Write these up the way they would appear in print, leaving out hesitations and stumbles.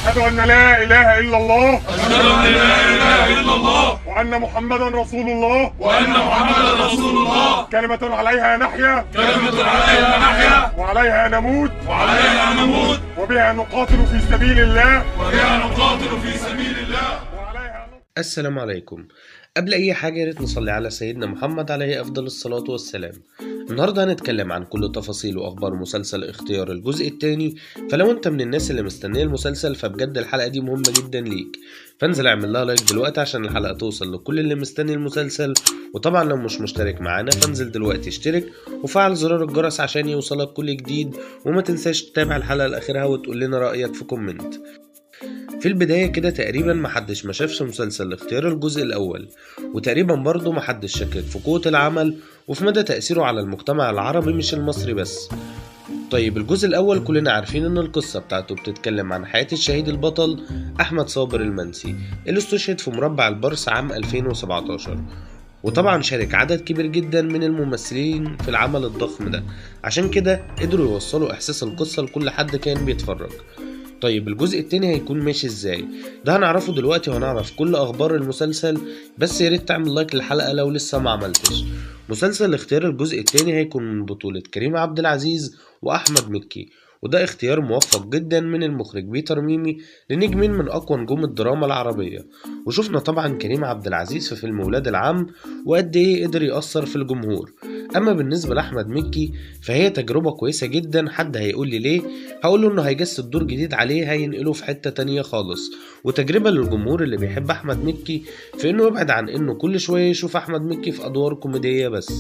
أشهد أن لا إله إلا الله أشهد أن لا إله إلا الله وأن محمدا رسول الله وأن محمدا رسول الله. كلمة عليها نحيا كلمة عليها نحيا وعليها نموت وعليها نموت وبها نقاتل في سبيل الله وبها نقاتل في سبيل الله. السلام عليكم. قبل أي حاجة يا ريت نصلي على سيدنا محمد عليه أفضل الصلاة والسلام. النهاردة هنتكلم عن كل تفاصيل وأخبار مسلسل اختيار الجزء الثاني، فلو أنت من الناس اللي مستنية المسلسل فبجد الحلقة دي مهمة جدا ليك، فانزل اعمل لها لايك دلوقتي عشان الحلقة توصل لكل اللي مستني المسلسل. وطبعا لو مش مشترك معانا فانزل دلوقتي اشترك وفعل زرار الجرس عشان يوصلك كل جديد، وما تنساش تتابع الحلقة لآخرها وتقول لنا رأيك في كومنت. في البداية كده تقريبا محدش ما شافش مسلسل اختيار الجزء الأول، وتقريبا برضه محدش شكك في قوة العمل وفي مدى تأثيره على المجتمع العربي مش المصري بس. طيب الجزء الأول كلنا عارفين إن القصة بتاعته بتتكلم عن حياة الشهيد البطل أحمد صابر المنسي اللي استشهد في مربع البرص عام 2017، وطبعا شارك عدد كبير جدا من الممثلين في العمل الضخم ده، عشان كده قدروا يوصلوا إحساس القصة لكل حد كان بيتفرج. طيب الجزء التاني هيكون ماشي ازاي؟ ده هنعرفه دلوقتي وهنعرف كل اخبار المسلسل، بس يا ريت تعمل لايك للحلقة لو لسه ما عملتش. مسلسل اختيار الجزء التاني هيكون من بطولة كريم عبد العزيز واحمد مكي، وده اختيار موفق جدا من المخرج بيتر ميمي لنجمين من اقوى نجوم الدراما العربية. وشفنا طبعا كريم عبد العزيز في فيلم ولاد العم وقد ايه قدر يأثر في الجمهور. اما بالنسبة لاحمد مكي فهي تجربة كويسة جدا. حد هيقول لي ليه؟ هقوله انه هيجسد دور جديد عليه هينقله في حتة تانية خالص، وتجربة للجمهور اللي بيحب احمد مكي في انه يبعد عن انه كل شوية يشوف احمد مكي في ادوار كوميدية بس.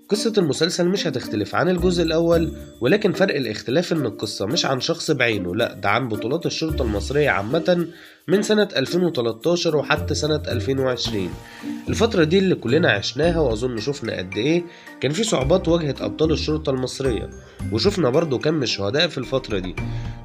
قصة المسلسل مش هتختلف عن الجزء الأول، ولكن فرق الاختلاف إن القصة مش عن شخص بعينه، لأ ده عن بطولات الشرطة المصرية عامة من سنة 2013 وحتى سنة 2020. الفترة دي اللي كلنا عشناها، وأظن شفنا قد إيه كان في صعوبات واجهت أبطال الشرطة المصرية، وشفنا برضو كم الشهداء في الفترة دي.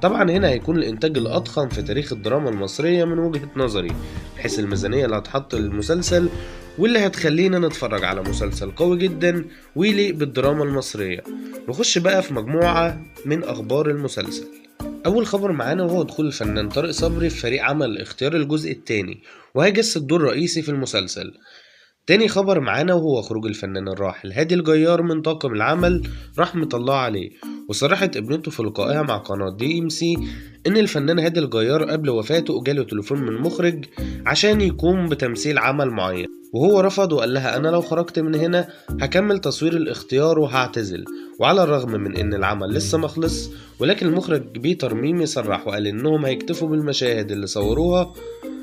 طبعا هنا هيكون الإنتاج الأضخم في تاريخ الدراما المصرية من وجهة نظري، بحيث الميزانية اللي هتحط للمسلسل واللي هتخلينا نتفرج على مسلسل قوي جدا ويليق بالدراما المصرية. نخش بقى في مجموعة من أخبار المسلسل. أول خبر معانا وهو دخول الفنان طارق صبري في فريق عمل اختيار الجزء الثاني، وهيجسد دور رئيسي في المسلسل. تاني خبر معانا وهو خروج الفنان الراحل هادي الجيار من طاقم العمل رحمة الله عليه، وصرحت ابنته في لقائها مع قناة DMC إن الفنان هادي الجيار قبل وفاته جاله تليفون من مخرج عشان يقوم بتمثيل عمل معين، وهو رفض وقال لها أنا لو خرجت من هنا هكمل تصوير الاختيار وهعتزل. وعلى الرغم من إن العمل لسه مخلص، ولكن المخرج بيتر ميمي صرح وقال إنهم هيكتفوا بالمشاهد اللي صوروها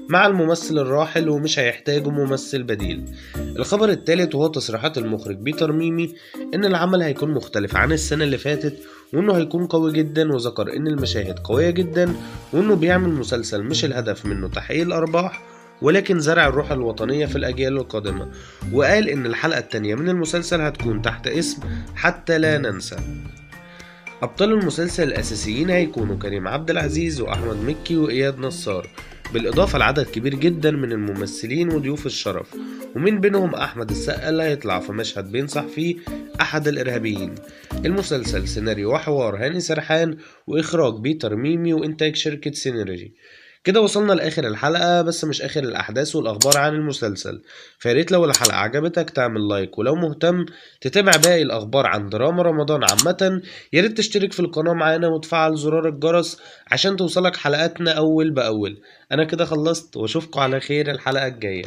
مع الممثل الراحل ومش هيحتاجوا ممثل بديل. الخبر الثالث وهو تصريحات المخرج بيتر ميمي ان العمل هيكون مختلف عن السنة اللي فاتت، وانه هيكون قوي جدا، وذكر ان المشاهد قوية جدا، وانه بيعمل مسلسل مش الهدف منه تحقيق الارباح ولكن زرع الروح الوطنية في الأجيال القادمة. وقال إن الحلقة التانية من المسلسل هتكون تحت اسم حتى لا ننسى. أبطال المسلسل الأساسيين هيكونوا كريم عبد العزيز وأحمد مكي وإياد نصار، بالإضافة لعدد كبير جدا من الممثلين وضيوف الشرف، ومن بينهم أحمد السقا اللي هيطلع في مشهد بينصح فيه أحد الإرهابيين. المسلسل سيناريو وحوار هاني سرحان، وإخراج بيتر ميمي، وإنتاج شركة سينرجي. كده وصلنا لآخر الحلقة، بس مش آخر الأحداث والأخبار عن المسلسل، فياريت لو الحلقة عجبتك تعمل لايك، ولو مهتم تتابع باقي الأخبار عن دراما رمضان عامة ياريت تشترك في القناة معانا وتفعل زرار الجرس عشان توصلك حلقاتنا أول بأول. أنا كده خلصت وأشوفكوا على خير الحلقة الجاية.